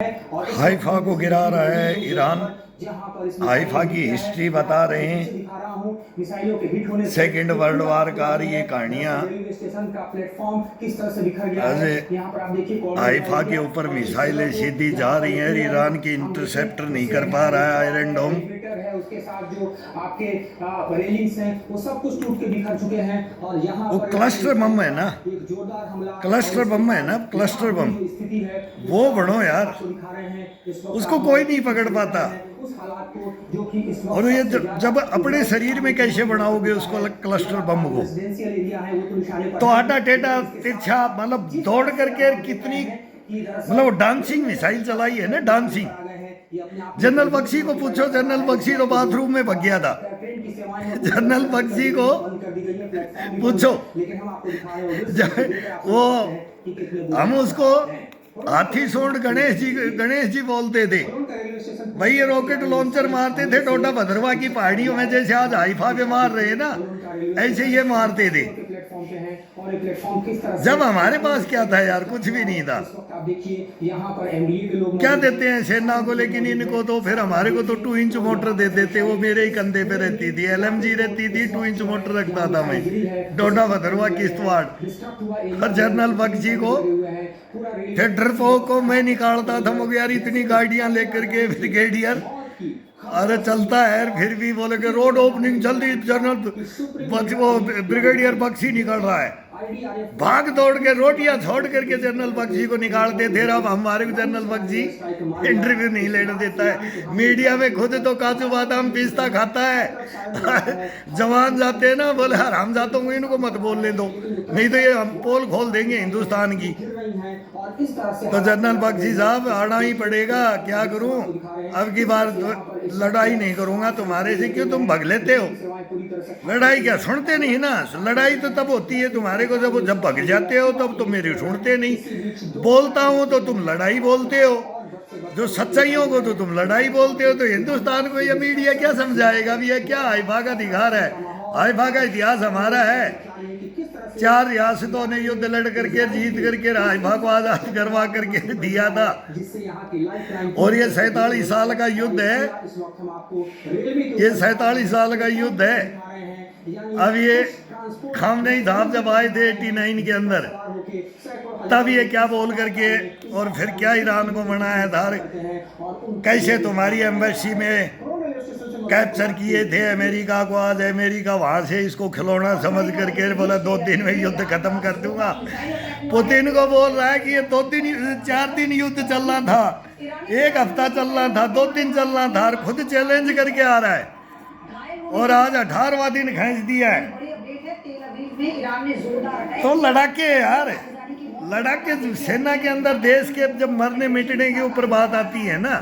Haifa को गिरा रहा है ईरान। हाइफा की हिस्ट्री बता रहे हैं। सेकेंड वर्ल्ड वार का ये कहानियाँ हाइफा के ऊपर मिसाइलें सीधी जा रही हैं। ईरान की इंटरसेप्टर नहीं कर पा रहा है आयरन डोम। उसके साथ जो आपके रेलिंग्स हैं वो सब कुछ टूट के बिखर चुके हैं और यहाँ वो क्लस्टर बम है ना, क्लस्टर बम है ना, क्लस्टर बम वो बढ़ो यार, उसको कोई नहीं पकड़ पाता। और ये जब अपने शरीर में कैसे बनाओगे उसको क्लस्टर बम को, तो आटा टेढ़ा तिरछा मतलब दौड़ करके कितनी मतलब डांसिंग मिसाइल चलाई है ना, डांसिंग। जनरल बख्शी को पूछो, जनरल बख्शी तो बाथरूम में भाग गया था। जनरल बख्शी को पूछो, वो हम उसको हाथी सोंड गणेश जी बोलते थे भाई। ये रॉकेट लॉन्चर मारते थे डोडा भद्रवा की पहाड़ियों में, जैसे आज हाइफा पे मार रहे हैं ना, ऐसे ये मारते थे। जब हमारे पास क्या था यार, कुछ भी नहीं था। क्या देते हैं सेना को, लेकिन इनको तो फिर हमारे को तो 2 इंच मोटर दे देते। वो मेरे ही कंधे पे रहती थी, LMG रहती थी, 2 इंच मोटर रखता था मैं, डोडा भद्रवा किश्तवाड़। और जनरल बख्शी को फिर डरपोक को मैं निकालता था मुगयार इतनी गाड़ियां लेकर के ब्रिगेडियर। अरे चलता है फिर भी बोले कि रोड ओपनिंग जल्दी, जनरल वो ब्रिगेडियर बख्शी निकल रहा है। भाग दौड़ के रोटियां छोड़ करके जनरल बख्शी को निकालते थे। अब हमारे को जनरल बख्शी इंटरव्यू नहीं लेने देता है। मीडिया में खुद तो काजू बादाम पिस्ता खाता है। जवान जाते हैं ना, बोले हराम जातों को इनको मत बोलने दो, नहीं तो ये हम पोल खोल देंगे हिंदुस्तान की। तो जनरल बख्शी साहब आना ही पड़ेगा, क्या करूं, अब की बार लड़ाई नहीं करूंगा तुम्हारे से। क्यों तुम भग लेते हो? लड़ाई क्या सुनते नहीं ना, लड़ाई तो तब होती है तुम्हारे को जब भग जाते हो, तब तो मेरी सुनते नहीं। बोलता हूं तो तुम लड़ाई बोलते हो, जो सच्चाइयों को तो तुम लड़ाई बोलते हो। तो हिंदुस्तान को ये मीडिया क्या समझाएगा भी, ये क्या हाइफा का अधिकार है? हाइफा का इतिहास हमारा है। 4 रियासतों ने युद्ध लड़ करके जीत करके हाइफा को आजाद करवा करके दिया था। और ये 47 साल का युद्ध है, ये 47 साल का युद्ध है। अब ये खामनेई साहब जब आए थे 89 के अंदर, तब ये क्या बोल करके और फिर क्या ईरान को मनाया था, कैसे तुम्हारी एम्बेसी में कैप्चर किए थे अमेरिका को। आज अमेरिका वहां से इसको खिलौना समझ करके बोला 2 दिन में युद्ध खत्म कर दूंगा। पुतिन को बोल रहा है कि ये 4 दिन युद्ध चलना था, 1 हफ्ता चलना था, 2 दिन चलना था, खुद चैलेंज करके आ रहा है। और आज 18वां दिन खींच दिया है। तो लड़ाके यार, लड़ाके सेना के अंदर देश के जब मरने मिटने के ऊपर बात आती है ना,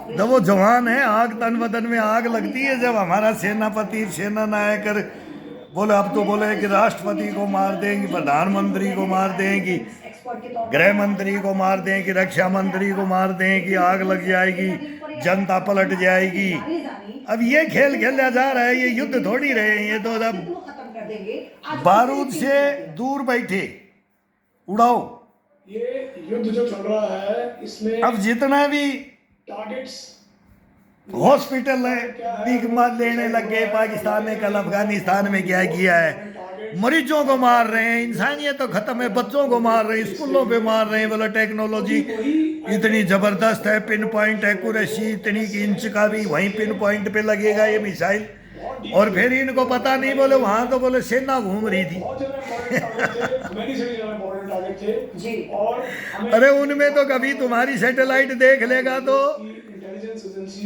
जब वो जवान है, आग तन बदन में आग लगती है। जब हमारा सेनापति सेना नायक बोले, अब तो बोले कि राष्ट्रपति को मार देंगे, प्रधानमंत्री को मार देंगी, गृह मंत्री को मार देंगे, रक्षा मंत्री को मार देंगे, आग लग जाएगी, जनता पलट जाएगी। अब ये खेल खेला जा रहा है, ये युद्ध थोड़ी रहे हैं। ये तो अब बारूद से दूर बैठे उड़ाओ। ये युद्ध जो चल रहा है इसमें अब जितना भी हॉस्पिटल है लेने लग गए पाकिस्तान ने, कल अफगानिस्तान में क्या किया है, मरीजों को मार रहे हैं, इंसानियत तो खत्म है, बच्चों को मार रहे हैं, स्कूलों पे मार रहे हैं। बोला टेक्नोलॉजी इतनी जबरदस्त है, पिन पॉइंट एक्यूरेसी इतनी इंच का भी वहीं पिन पॉइंट पे लगेगा ये मिसाइल। और फिर इनको पता नहीं, बोले वहां तो बोले सेना घूम रही थी। अरे उनमें तो कभी तुम्हारी सैटेलाइट देख लेगा तो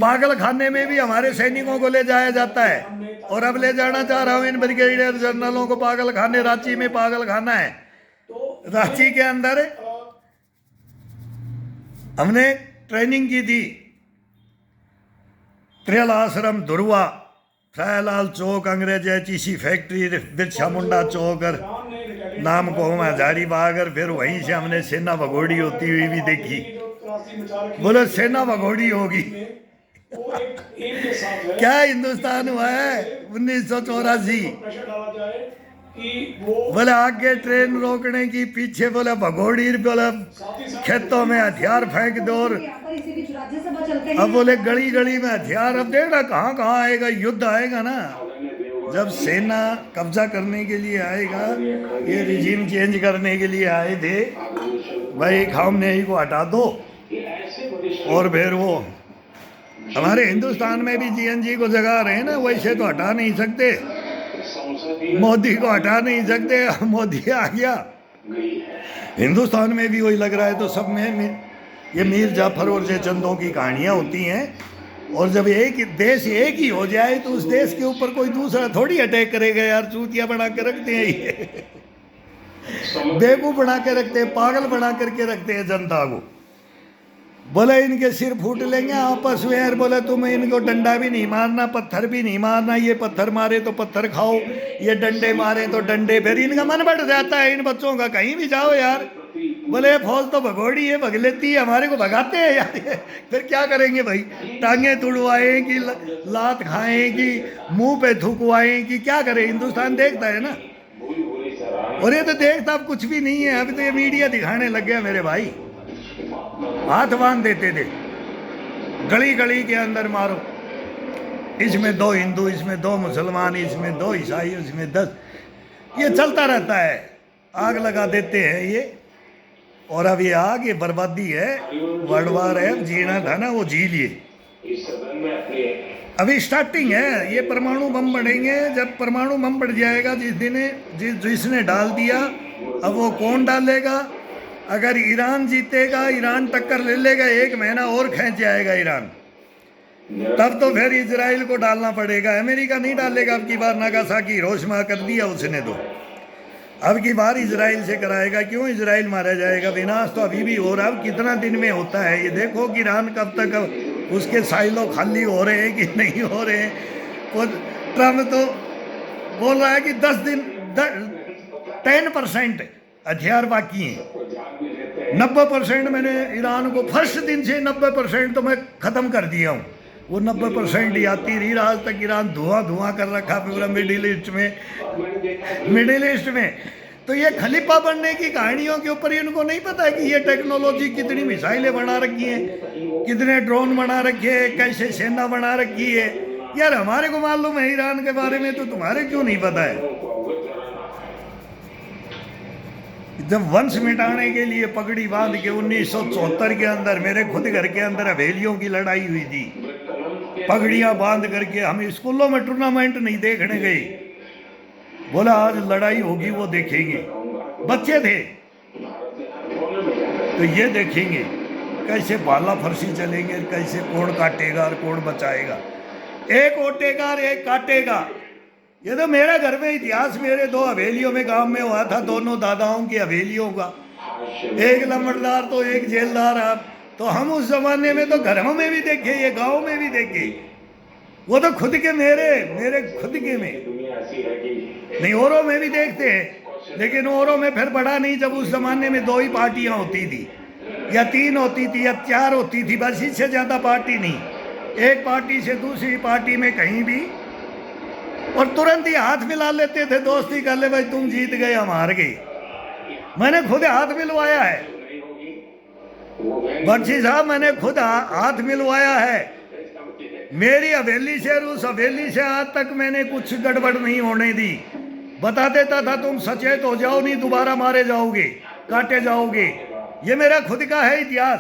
पागल खाने में भी हमारे सैनिकों को ले जाया जाता है। और अब ले जाना चाह रहा हूं इन ब्रिगेडियर जनरलों को पागल खाने। रांची में पागल खाना है, रांची के अंदर हमने ट्रेनिंग की थी। त्रियल आश्रम धुरवा, फ्रायलाल चौक, अंग्रेजी सी फैक्ट्री, बिरसा मुंडा चौक और नाम को हम हजारीबाग। और फिर वहीं से हमने सेना भगोड़ी होती हुई भी देखी। बोले सेना भगोड़ी होगी। क्या हिंदुस्तान हुआ है 1984। कि वो बोले आगे ट्रेन रोकने की, पीछे बोले भगोड़ी, बोले खेतों में हथियार फेंक दो। और अब बोले गली गली में हथियार। अब देखना कहाँ कहाँ आएगा, युद्ध आएगा ना। जब सेना कब्जा करने के लिए आएगा, ये रिजीम चेंज करने के लिए आए थे भाई, खामनेई को हटा दो। और फिर वो हमारे हिंदुस्तान में भी जीएनजी को जगा रहे हैं ना, वैसे तो हटा नहीं सकते, मोदी को हटा नहीं सकते। मोदी आ गया, हिंदुस्तान में भी वही लग रहा है। तो सब में ये मीर जाफर और जयचंदों की कहानियाँ होती हैं। और जब एक देश एक ही हो जाए तो उस देश के ऊपर कोई दूसरा थोड़ी अटैक करेगा यार। चूतिया बना के रखते हैं ये, बेवकूफ बना के रखते हैं, पागल बना करके रखते हैं जनता को। बोले इनके सिर फूट लेंगे आपस में यार। बोले तुम इनको डंडा भी नहीं मारना, पत्थर भी नहीं मारना। ये पत्थर मारे तो पत्थर खाओ, ये डंडे मारे तो डंडे। फिर इनका मन बढ़ जाता है इन बच्चों का, कहीं भी जाओ यार। बोले फौज तो भगोड़ी है, भग लेती है, हमारे को भगाते हैं यार। फिर क्या करेंगे भाई, टांगे तुड़वाएं कि लात खाएं कि मुंह पे थूकवाएं कि क्या करें। हिंदुस्तान देखता है ना, और ये तो देखता अब कुछ भी नहीं है। अभी तो ये मीडिया दिखाने लग गया मेरे भाई। हाथ बांध देते थे, गली गली के अंदर मारो, इसमें 2 हिंदू, इसमें 2 मुसलमान, इसमें 2 ईसाई, इसमें 10। ये चलता रहता है, आग लगा देते हैं ये। और अब ये आग, ये बर्बादी है, वर्ल्ड वार है, जीना था ना वो जी लिए। अभी स्टार्टिंग है, ये परमाणु बम बढ़ेंगे। जब परमाणु बम बढ़ जाएगा, जिसने डाल दिया, अब वो कौन डालेगा। अगर ईरान जीतेगा, ईरान टक्कर ले लेगा, 1 महीना और खींच जाएगा ईरान, तब तो फिर इजराइल को डालना पड़ेगा। अमेरिका नहीं डालेगा। अब की बार नागासाकी हिरोशिमा कर दिया उसने, तो अब की बार इजराइल से कराएगा। क्यों इजराइल मारा जाएगा, विनाश तो अभी भी हो रहा है। कितना दिन में होता है ये देखो कि ईरान कब तक उसके साइलो खाली हो रहे हैं कि नहीं हो रहे हैं। और ट्रम्प तो बोल रहा है कि 10% हथियार बाकी हैं। 90% मैंने ईरान को फर्स्ट दिन से 90% तो मैं ख़त्म कर दिया हूँ। वो 90% ही आती रही, आज तक ईरान धुआं कर रखा पूरा मिडिल ईस्ट में। तो ये खलीफा बनने की कहानियों के ऊपर इनको नहीं पता है कि ये टेक्नोलॉजी कितनी मिसाइलें बना रखी हैं, कितने ड्रोन बना रखे हैं, कैसे सेना बना रखी है। यार हमारे को मालूम है ईरान के बारे में, तो तुम्हारे क्यों नहीं पता है। जब वंश मिटाने के लिए पगड़ी बांध के 1974 के अंदर मेरे खुद घर के अंदर हवेलियों की लड़ाई हुई थी, पगड़ियां बांध करके हम स्कूलों में टूर्नामेंट नहीं देखने गए। बोला आज लड़ाई होगी वो देखेंगे, बच्चे थे तो ये देखेंगे कैसे बाला फरसी चलेंगे, कैसे कौन काटेगा और कौन बचाएगा। एक ओटेगा और एक काटेगा। ये तो मेरे घर में इतिहास मेरे 2 हवेलियों में गांव में हुआ था, दोनों दादाओं की हवेलियों का। एक लंबड़दार तो एक जेलदार। आप तो हम उस जमाने में तो घरों में भी देखे, ये गांव में भी देखे। वो तो खुद के मेरे खुद के में नहीं, औरों में भी देखते हैं, लेकिन औरों में फिर बड़ा नहीं। जब उस जमाने में 2 ही पार्टियां होती थी, या 3 होती थी, या 4 होती थी, बस इससे ज्यादा पार्टी नहीं। एक पार्टी से दूसरी पार्टी में कहीं भी, और तुरंत ही हाथ मिला लेते थे, दोस्ती कर ले भाई, तुम जीत गए हम हार गए। मैंने खुद हाथ मिलवाया है बख्शी साहब, मैंने खुद हाथ मिलवाया है। मेरी हवेली से और उस हवेली से आज तक मैंने कुछ गड़बड़ नहीं होने दी। बता देता था तुम सचेत हो जाओ, नहीं दोबारा मारे जाओगे, काटे जाओगे। ये मेरा खुद का है इतिहास।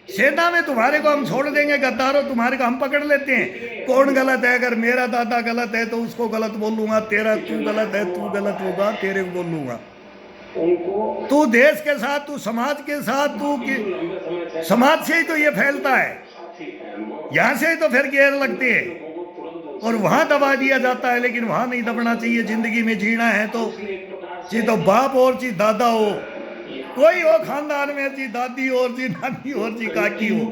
सेना में तुम्हारे को हम छोड़ देंगे, गद्दारों तुम्हारे को हम पकड़ लेते हैं। कौन गलत है? अगर मेरा दादा गलत है तो उसको गलत बोलूंगा, तेरा तू गलत है तू गलत होगा, तेरे को बोलूंगा। तू देश के साथ, तू समाज के साथ, तू समाज से ही तो ये फैलता है, यहाँ से ही तो फिर गेर लगते हैं और वहां दबा दिया जाता है। लेकिन वहां नहीं दबना चाहिए। जिंदगी में जीना है तो ची तो बाप और ची दादा हो, कोई हो खानदान में, जी दादी और जी नानी और जी काकी हो,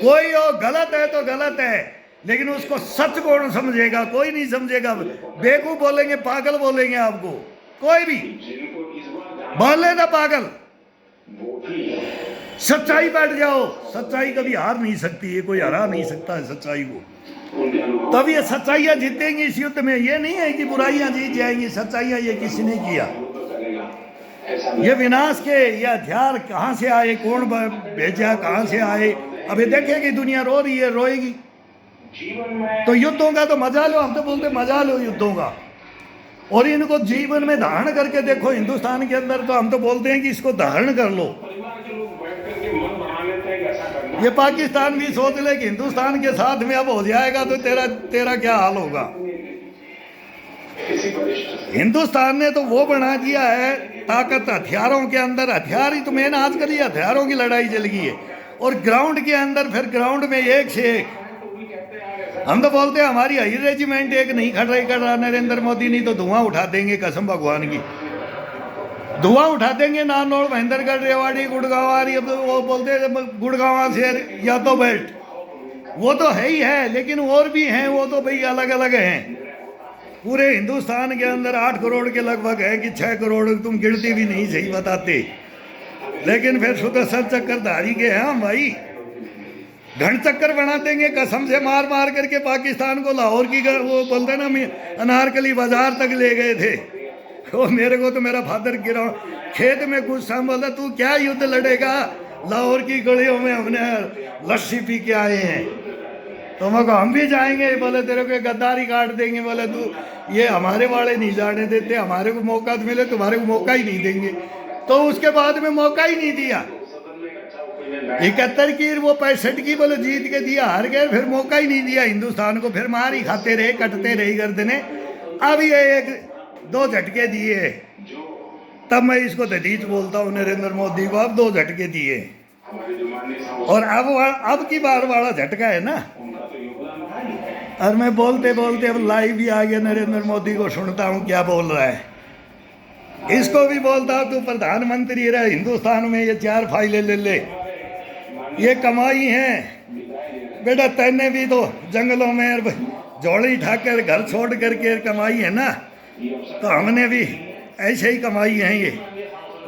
कोई हो। गलत है तो गलत है, लेकिन उसको सच कौन समझेगा? कोई नहीं समझेगा। बेवकूफ बोलेंगे, पागल बोलेंगे आपको, कोई भी बोले ना पागल। सच्चाई बैठ जाओ, सच्चाई कभी हार नहीं सकती है, कोई हरा नहीं सकता है सच्चाई को। तब ये सच्चाइयाँ जीतेंगी इस युद्ध में। ये नहीं है कि बुराइयां जीत जाएंगी, सच्चाइयाँ ये किसी ने किया। ये विनाश के ये हथियार कहाँ से आए, कौन भेजा, कहाँ से आए, अभी देखेगी दुनिया, रो रही है, रोएगी। तो युद्धों का तो मजा लो, हम तो बोलते मजा लो युद्धों का, और इनको जीवन में धारण करके देखो। हिंदुस्तान के अंदर तो हम तो बोलते हैं कि इसको धारण कर लो। ये पाकिस्तान भी सोच ले कि हिंदुस्तान के साथ में अब हो जाएगा तो तेरा क्या हाल होगा। हिंदुस्तान ने तो वो बना दिया है ताकत हथियारों के अंदर, हथियार ही तो मेन आजकल ही हथियारों की लड़ाई चल गई है। और ग्राउंड के अंदर फिर ग्राउंड में एक से एक, हम तो बोलते हैं हमारी हाई रेजिमेंट एक नहीं खड़ रही कर रहा नरेंद्र मोदी, नहीं तो धुआं उठा देंगे, कसम भगवान की धुआं उठा देंगे। नानौर, महेंद्रगढ़, रेवाड़ी, गुड़गांव, वो बोलते हैं गुड़गांव से या तो बेल्ट, वो तो है ही है, लेकिन और भी हैं, वो तो भाई अलग अलग हैं। पूरे हिंदुस्तान के अंदर 8 करोड़ के लगभग है कि 6 करोड़, तुम गिनती भी नहीं सही बताते, लेकिन फिर सुदर्शन चक्रधारी के हैं हम भाई। घन चक्कर बना देंगे कसम से, मार मार करके पाकिस्तान को। लाहौर की वो बोलते ना, अनारकली बाजार तक ले गए थे। वो मेरे को तो मेरा फादर गिरा खेत में कुछ शाम बोला, तू क्या युद्ध लड़ेगा, लाहौर की गलियों में हमने लस्सी पी के आए हैं। तो मैं हम भी जाएंगे, बोले तेरे को गद्दारी काट देंगे, बोले तू ये हमारे वाले नहीं जाने देते, हमारे को मौका तो मिले, तुम्हारे को मौका ही नहीं देंगे। तो उसके बाद में मौका ही नहीं दिया। 71 की वो 65 की बोले जीत के दिया, हार गए, फिर मौका ही नहीं दिया हिंदुस्तान को, फिर मार ही खाते रहे, कटते रहे गर्दने। अब ये 1-2 झटके दिए, तब मैं इसको दलीत बोलता हूँ नरेंद्र मोदी को। अब 2 झटके दिए, और अब की बार वाला झटका है ना। और मैं बोलते बोलते अब लाइव भी आ गया, नरेंद्र मोदी को सुनता हूँ क्या बोल रहा है। इसको भी बोलता हूँ तू प्रधानमंत्री रहा हिंदुस्तान में, ये 4 फाइलें ले ले, ये कमाई है बेटा। तैने भी तो जंगलों में झोली ठाकर घर छोड़ करके कमाई है ना, तो हमने भी ऐसे ही कमाई है। ये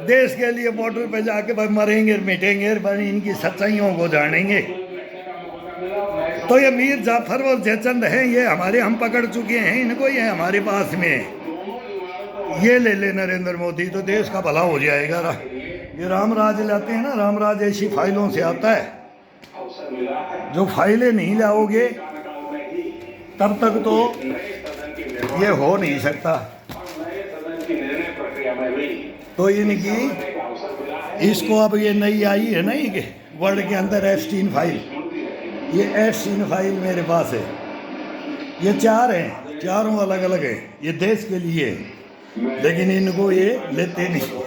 देश के लिए बॉर्डर पे जाके भाई मरेंगे मिटेंगे, भाई इनकी सच्चाइयों को जानेंगे। तो ये मीर जाफर और जयचंद हैं, ये हमारे, हम पकड़ चुके हैं इनको, ये हमारे पास में। ये ले ले नरेंद्र मोदी, तो देश का भला हो जाएगा। ये रामराज लाते हैं ना, रामराज ऐसी फाइलों से आता है। जो फाइलें नहीं लाओगे तब तक तो ये हो नहीं सकता। तो इनकी इसको अब ये नई आई है ना, ये वर्ल्ड के अंदर एप्स्टीन फाइल, ये एप्स्टीन फाइल मेरे पास है। ये 4 हैं, चारों अलग अलग हैं, ये देश के लिए, लेकिन इनको ये लेते नहीं,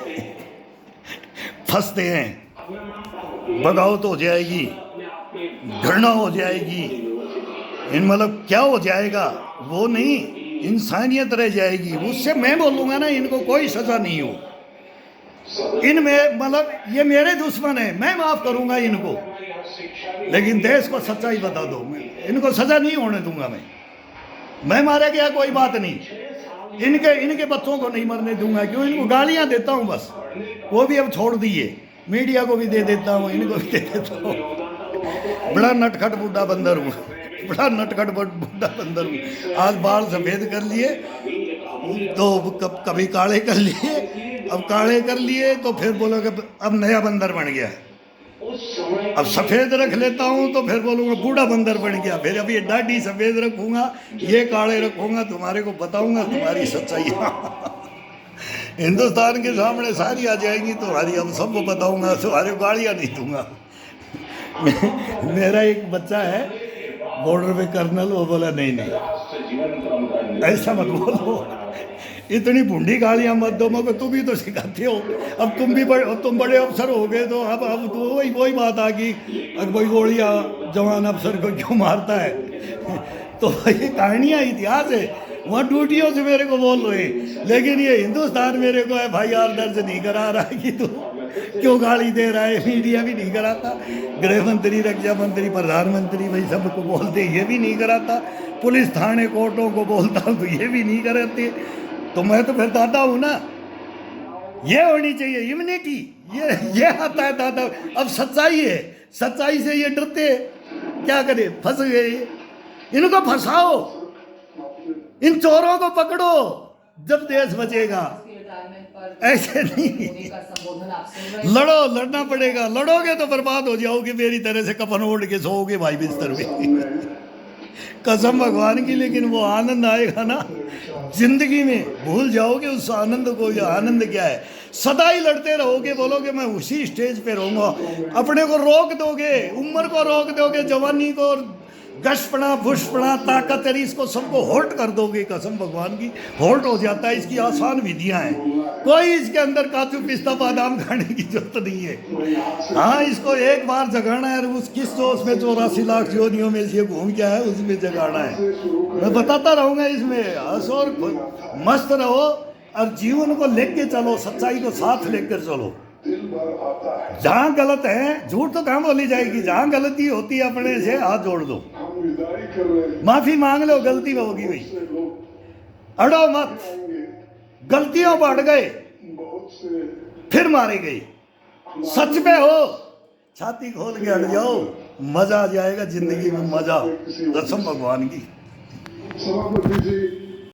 फंसते हैं। बगावत हो जाएगी, घृणा हो जाएगी, इन मतलब क्या हो जाएगा वो नहीं, इंसानियत रह जाएगी। उससे मैं बोलूँगा ना, इनको कोई सज़ा नहीं हो। इनमें मतलब ये मेरे दुश्मन है, मैं माफ़ करूँगा इनको, लेकिन देश को सच्चाई बता दो, इनको सज़ा नहीं होने दूंगा। मैं मारा गया कोई बात नहीं, इनके बच्चों को नहीं मरने दूंगा। क्यों? इनको गालियाँ देता हूँ बस, वो भी अब छोड़ दिए, मीडिया को भी दे देता हूँ, इनको भी दे देता हूँ। बड़ा नटखट बूढ़ा बंदर हूँ, बड़ा नटखट बूढ़ा बंदर हूँ। आज बाल सफ़ेद कर लिए तो कभी काले कर लिए, अब काले कर लिए तो फिर बोलोगे अब नया बंदर बन गया। अब सफ़ेद रख लेता हूँ तो फिर बोलूँगा बूढ़ा बंदर बन गया। फिर अभी दाढ़ी सफ़ेद रखूँगा, ये काले रखूँगा, तुम्हारे को बताऊँगा तुम्हारी सच्चाई। हिंदुस्तान के सामने सारी आ जाएंगी तुम्हारी, अब सबको बताऊँगा, तुम्हारे को गालियाँ नहीं दूँगा। मेरा एक बच्चा है बॉर्डर पे कर्नल, वो बोला नहीं नहीं ऐसा मत बोलो, इतनी भूंडी गालियाँ मत दो। मगर तुम भी तो सिखाते हो, अब तुम बड़े अफसर हो गए, तो अब तो वही बात आ गई, अब कोई गोलियाँ जवान अफसर को क्यों मारता है। तो ये कहानियाँ इतिहास है, वहाँ ड्यूटियों से मेरे को बोल रहे हैं, लेकिन ये हिंदुस्तान मेरे को FIR दर्ज नहीं करा रहा कि तू क्यों गाली दे रहा है। मीडिया भी नहीं कराता, गृह मंत्री, रक्षा मंत्री, प्रधानमंत्री भाई सबको बोलते, ये भी नहीं कराता। पुलिस थाने कोर्टों को बोलता हूँ तो ये भी नहीं कराते। तो मैं तो फिर दाता हूँ ना, ये होनी चाहिए इम्यूनिटी, ये आता है दादा। अब सच्चाई है, सच्चाई से ये डरते हैं, क्या करे, फंस गए। इनको फंसाओ, इन चोरों को पकड़ो, जब देश बचेगा। ऐसे नहीं, लड़ो, लड़ना पड़ेगा। लड़ोगे तो बर्बाद हो जाओगे, मेरी तरह से कफन ओढ़ के सोओगे भाई बिस्तर में। कसम भगवान की। लेकिन वो आनंद आएगा ना जिंदगी में, भूल जाओगे उस आनंद को। ये आनंद क्या है, सदा ही लड़ते रहोगे, बोलोगे मैं उसी स्टेज पे रहूंगा। अपने को रोक दोगे, उम्र को रोक दोगे, जवानी को, गशपना भुषपना ताकत है, इसको सबको होल्ड कर दोगे। कसम भगवान की, होल्ड हो जाता है। इसकी आसान विधियां हैं, कोई इसके अंदर काजू पिस्ता बादाम खाने की जरूरत नहीं है। हाँ, इसको एक बार जगाना है, उस किस जोश में 84 लाख योनियों में से घूम के आया, उसमें जगाना है। मैं बताता रहूंगा इसमें। हंसो और मस्त रहो और जीवन को लेके चलो, सच्चाई को साथ लेकर चलो। जहाँ गलत है, झूठ तो कहाँ बोली जाएगी, जहाँ गलती होती है अपने से हाथ जोड़ दो, माफी मांग लो, गलती होगी भाई, अड़ो मत। गलतियों बढ़ गए फिर मारे गए, सच पे हो छाती खोल के हट जाओ, मजा आ जाएगा जिंदगी में, मजा। कसम भगवान की।